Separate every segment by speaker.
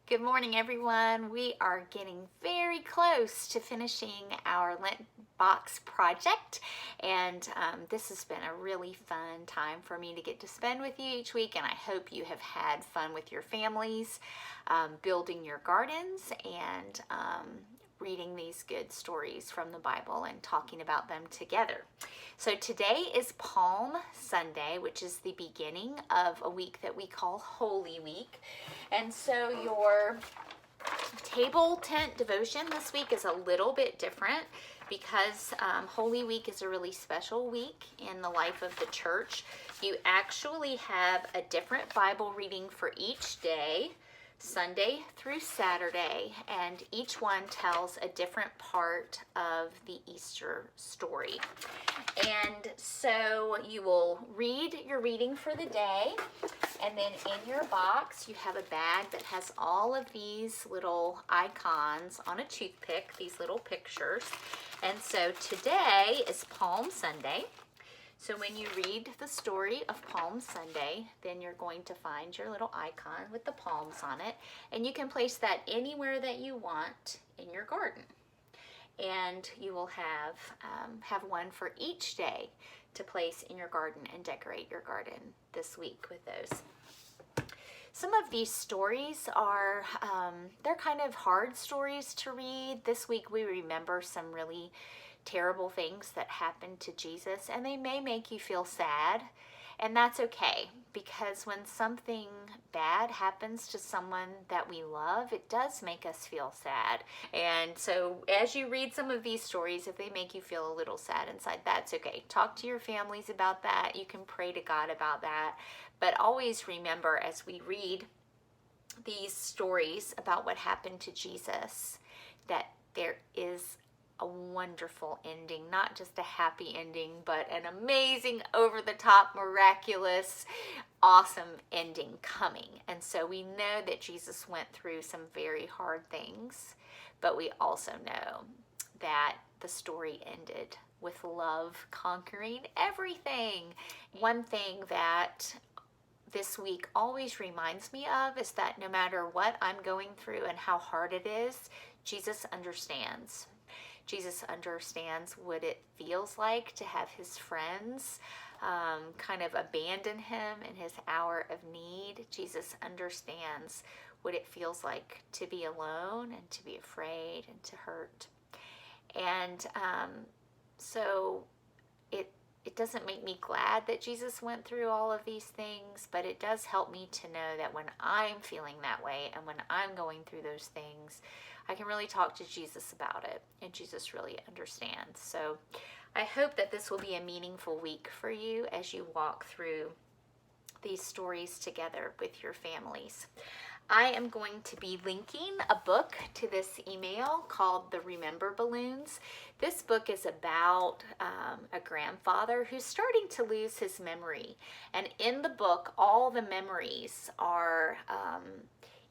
Speaker 1: Good morning, everyone. We are getting very close to finishing our Lent box project, and this has been a really fun time for me to get to spend with you each week, and I hope you have had fun with your families, building your gardens, and reading these good stories from the Bible and talking about them together. So today is Palm Sunday, which is the beginning of a week that we call Holy Week. And so your table tent devotion this week is a little bit different because Holy Week is a really special week in the life of the church. You actually have a different Bible reading for each day, Sunday through Saturday, and each one tells a different part of the Easter story. And so you will read your reading for the day, and then in your box you have a bag that has all of these little icons on a toothpick, these little pictures. And so today is Palm Sunday. So when you read the story of Palm Sunday, then you're going to find your little icon with the palms on it, and you can place that anywhere that you want in your garden. And you will have one for each day to place in your garden and decorate your garden this week with those. Some of these stories are, they're kind of hard stories to read. This week we remember some really terrible things that happened to Jesus, and they may make you feel sad, and that's okay, because when something bad happens to someone that we love, it does make us feel sad. And so as you read some of these stories, if they make you feel a little sad inside, that's okay. Talk to your families about that. You can pray to God about that. But always remember, as we read these stories about what happened to Jesus, that there is a wonderful ending, not just a happy ending, but an amazing, over-the-top, miraculous, awesome ending coming. And so we know that Jesus went through some very hard things, but we also know that the story ended with love conquering everything. One thing that this week always reminds me of is that no matter what I'm going through and how hard it is, Jesus understands. Jesus understands what it feels like to have his friends kind of abandon him in his hour of need. Jesus understands what it feels like to be alone and to be afraid and to hurt. And so it doesn't make me glad that Jesus went through all of these things, but it does help me to know that when I'm feeling that way and when I'm going through those things, I can really talk to Jesus about it, and Jesus really understands. So I hope that this will be a meaningful week for you as you walk through these stories together with your families. I am going to be linking a book to this email called The Remember Balloons. This book is about a grandfather who's starting to lose his memory. And in the book, all the memories are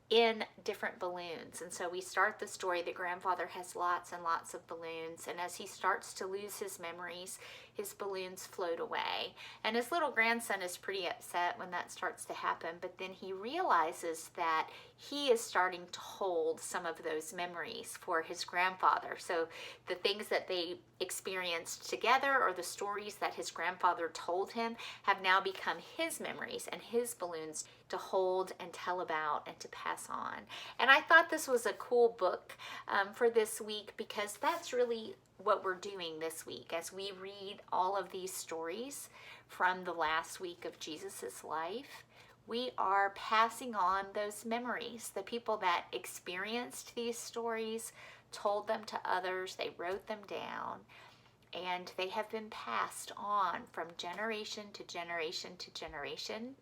Speaker 1: in different balloons. And so we start the story, the grandfather has lots and lots of balloons, and as he starts to lose his memories, his balloons float away. And his little grandson is pretty upset when that starts to happen, but then he realizes that he is starting to hold some of those memories for his grandfather. So the things that they experienced together, or the stories that his grandfather told him, have now become his memories and his balloons to hold and tell about and to pass on. And I thought this was a cool book for this week, because that's really what we're doing this week as we read all of these stories from the last week of Jesus's life. We are passing on those memories. The people that experienced these stories told them to others, they wrote them down, and they have been passed on from generation to generation to generation,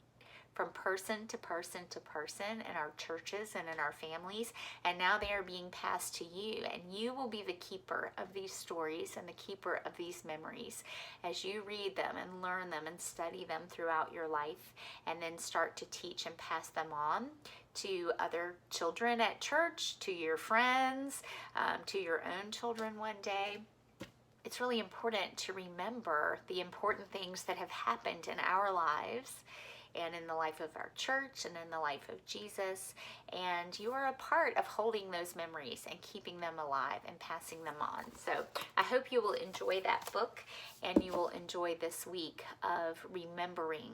Speaker 1: from person to person to person in our churches and in our families, and now they are being passed to you, and you will be the keeper of these stories and the keeper of these memories as you read them and learn them and study them throughout your life, and then start to teach and pass them on to other children at church, to your friends, to your own children one day. It's really important to remember the important things that have happened in our lives and in the life of our church and in the life of Jesus. And you are a part of holding those memories and keeping them alive and passing them on. So I hope you will enjoy that book, and you will enjoy this week of remembering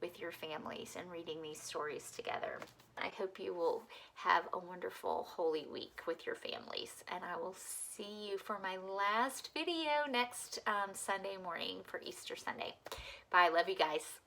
Speaker 1: with your families and reading these stories together. I hope you will have a wonderful Holy Week with your families, and I will see you for my last video next Sunday morning for Easter Sunday. Bye. Love you guys.